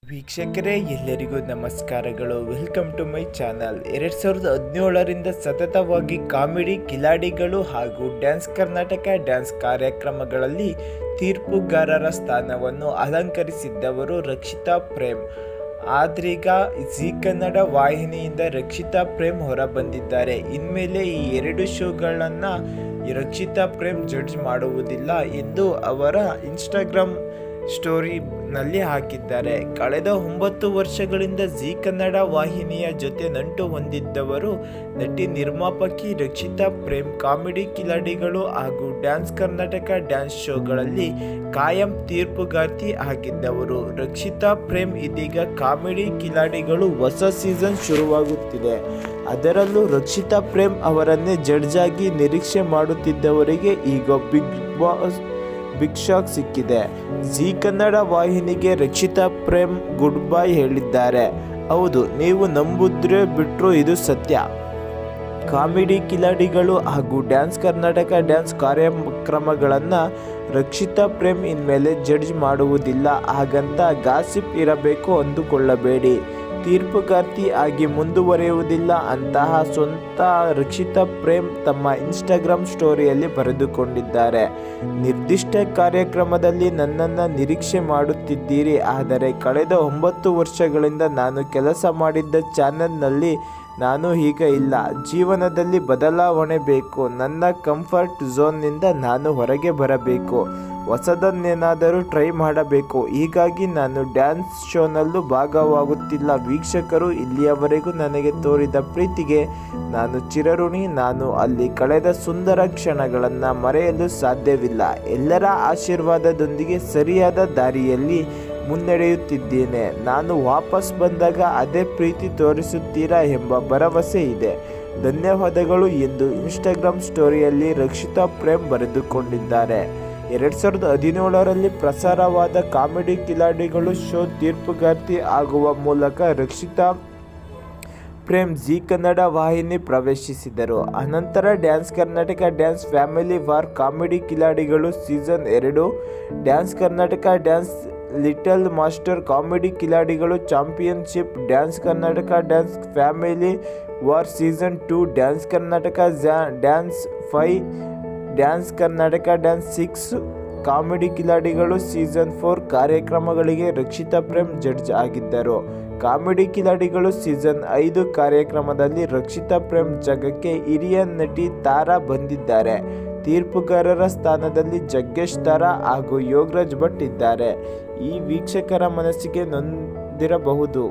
ವೀಕ್ಷಕರೇ, ಎಲ್ಲರಿಗೂ ನಮಸ್ಕಾರಗಳು. Welcome to my channel. 2017ರಿಂದ ಸತತವಾಗಿ ಕಾಮಿಡಿ ಕಿಲಾಡಿಗಳು ಹಾಗೂ ಡ್ಯಾನ್ಸ್ ಕರ್ನಾಟಕ ಡ್ಯಾನ್ಸ್ ಕಾರ್ಯಕ್ರಮಗಳಲ್ಲಿ ತೀರ್ಪುಗಾರರ ಸ್ಥಾನವನ್ನು ಅಲಂಕರಿಸಿದ್ದವರು ರಕ್ಷಿತಾ ಪ್ರೇಮ್. ಆದ್ರೀಗ ಜೀ ಕನ್ನಡ ವಾಹಿನಿಯಿಂದ ರಕ್ಷಿತಾ ಪ್ರೇಮ್ ಹೊರಬಂದಿದ್ದಾರೆ. ಇನ್ಮೇಲೆ ಈ ಎರಡು ಶೋಗಳನ್ನು ರಕ್ಷಿತಾ ಪ್ರೇಮ್ ಜಡ್ಜ್ ಮಾಡುವುದಿಲ್ಲ ಎಂದು ಅವರ ಇನ್ಸ್ಟಾಗ್ರಾಮ್ ಸ್ಟೋರಿನಲ್ಲಿ ಹಾಕಿದ್ದಾರೆ. ಕಳೆದ 9 ವರ್ಷಗಳಿಂದ ಜೀ ಕನ್ನಡ ವಾಹಿನಿಯ ಜೊತೆ ನಂಟು ಹೊಂದಿದ್ದವರು ನಟಿ ನಿರ್ಮಾಪಕಿ ರಕ್ಷಿತಾ ಪ್ರೇಮ್. ಕಾಮಿಡಿ ಕಿಲಾಡಿಗಳು ಹಾಗೂ ಡ್ಯಾನ್ಸ್ ಕರ್ನಾಟಕ ಡ್ಯಾನ್ಸ್ ಶೋಗಳಲ್ಲಿ ಕಾಯಂ ತೀರ್ಪುಗಾರ್ತಿ ಆಗಿದ್ದವರು ರಕ್ಷಿತಾ ಪ್ರೇಮ್. ಇದೀಗ ಕಾಮಿಡಿ ಕಿಲಾಡಿಗಳು ಹೊಸ ಸೀಸನ್ ಶುರುವಾಗುತ್ತಿದೆ. ಅದರಲ್ಲೂ ರಕ್ಷಿತಾ ಪ್ರೇಮ್ ಅವರನ್ನೇ ಜಡ್ಜ್ ಆಗಿ ನಿರೀಕ್ಷೆ ಮಾಡುತ್ತಿದ್ದವರಿಗೆ ಈಗ ಬಿಗ್ ಶಾಕ್ ಸಿಕ್ಕಿದೆ. ಜೀ ಕನ್ನಡ ವಾಹಿನಿಗೆ ರಕ್ಷಿತಾ ಪ್ರೇಮ್ ಗುಡ್ ಬೈ ಹೇಳಿದ್ದಾರೆ. ಹೌದು, ನೀವು ನಂಬುದ್ರೆ ಬಿಟ್ರು ಇದು ಸತ್ಯ. ಕಾಮಿಡಿ ಕಿಲಾಡಿಗಳು ಹಾಗೂ ಡ್ಯಾನ್ಸ್ ಕರ್ನಾಟಕ ಡ್ಯಾನ್ಸ್ ಕಾರ್ಯಕ್ರಮಗಳನ್ನು ರಕ್ಷಿತಾ ಪ್ರೇಮ್ ಇನ್ಮೇಲೆ ಜಡ್ಜ್ ಮಾಡುವುದಿಲ್ಲ. ಹಾಗಂತ ಗಾಸಿಪ್ ಇರಬೇಕು ಅಂದುಕೊಳ್ಳಬೇಡಿ. ತೀರ್ಪುಗಾರ್ತಿ ಆಗಿ ಮುಂದುವರಿಯುವುದಿಲ್ಲ ಅಂತಹ ಸ್ವಂತ ರಕ್ಷಿತಾ ಪ್ರೇಮ್ ತಮ್ಮ ಇನ್ಸ್ಟಾಗ್ರಾಮ್ ಸ್ಟೋರಿಯಲ್ಲಿ ಬರೆದುಕೊಂಡಿದ್ದಾರೆ. ನಿರ್ದಿಷ್ಟ ಕಾರ್ಯಕ್ರಮದಲ್ಲಿ ನನ್ನನ್ನು ನಿರೀಕ್ಷೆ ಮಾಡುತ್ತಿದ್ದೀರಿ, ಆದರೆ ಕಳೆದ 9 ವರ್ಷಗಳಿಂದ ನಾನು ಕೆಲಸ ಮಾಡಿದ್ದ ಚಾನೆಲ್ನಲ್ಲಿ ನಾನು ಈಗ ಇಲ್ಲ. ಜೀವನದಲ್ಲಿ ಬದಲಾವಣೆ ಬೇಕು. ನನ್ನ ಕಂಫರ್ಟ್ ಝೋನ್ನಿಂದ ನಾನು ಹೊರಗೆ ಬರಬೇಕು. ಹೊಸದನ್ನೇನಾದರೂ ಟ್ರೈ ಮಾಡಬೇಕು. ಹೀಗಾಗಿ ನಾನು ಡ್ಯಾನ್ಸ್ ಶೋನಲ್ಲೂ ಭಾಗವಾಗುತ್ತಿಲ್ಲ. ವೀಕ್ಷಕರು ಇಲ್ಲಿಯವರೆಗೂ ನನಗೆ ತೋರಿದ ಪ್ರೀತಿಗೆ ನಾನು ಚಿರಋಣಿ. ನಾನು ಅಲ್ಲಿ ಕಳೆದ ಸುಂದರ ಕ್ಷಣಗಳನ್ನು ಮರೆಯಲು ಸಾಧ್ಯವಿಲ್ಲ. ಎಲ್ಲರ ಆಶೀರ್ವಾದದೊಂದಿಗೆ ಸರಿಯಾದ ದಾರಿಯಲ್ಲಿ ಮುನ್ನಡೆಯುತ್ತಿದ್ದೇನೆ. ನಾನು ವಾಪಸ್ ಬಂದಾಗ ಅದೇ ಪ್ರೀತಿ ತೋರಿಸುತ್ತೀರಾ ಎಂಬ ಭರವಸೆ ಇದೆ. ಧನ್ಯವಾದಗಳು ಎಂದು ಇನ್ಸ್ಟಾಗ್ರಾಮ್ ಸ್ಟೋರಿಯಲ್ಲಿ ರಕ್ಷಿತಾ ಪ್ರೇಮ್ ಬರೆದುಕೊಂಡಿದ್ದಾರೆ. 2017ರಲ್ಲಿ ಪ್ರಸಾರವಾದ ಕಾಮಿಡಿ ಕಿಲಾಡಿಗಳು ಶೋ ತೀರ್ಪುಗಾರ್ತಿ ಆಗುವ ಮೂಲಕ ರಕ್ಷಿತಾ ಪ್ರೇಮ್ ಜೀ ಕನ್ನಡ ವಾಹಿನಿ ಪ್ರವೇಶಿಸಿದರು. ಅನಂತರ dance Karnataka dance family war, comedy Khiladigalu season 2, dance Karnataka dance little master, comedy Khiladigalu championship, dance Karnataka dance family war season 2, dance Karnataka dance 5, dance Karnataka dance 6, comedy Khiladigalu season 4 ಕಾರ್ಯಕ್ರಮಗಳಿಗೆ ರಕ್ಷಿತಾ ಪ್ರೇಮ್ ಜಡ್ಜ್ ಆಗಿದ್ದರು. ಕಾಮಿಡಿ ಕಿಲಾಡಿಗಳು ಸೀಸನ್ 5 ಕಾರ್ಯಕ್ರಮದಲ್ಲಿ ರಕ್ಷಿತಾ ಪ್ರೇಮ್ ಜಾಗಕ್ಕೆ ಹಿರಿಯ ನಟಿ ತಾರಾ ಬಂದಿದ್ದಾರೆ. ತೀರ್ಪುಗಾರರ ಸ್ಥಾನದಲ್ಲಿ ಜಗ್ಗೇಶ್ ತಾರಾ ಹಾಗೂ ಯೋಗರಾಜ್ ಭಟ್ ಇದ್ದಾರೆ. ಈ ವೀಕ್ಷಕರ ಮನಸ್ಸಿಗೆ ನೊಂದಿರಬಹುದು.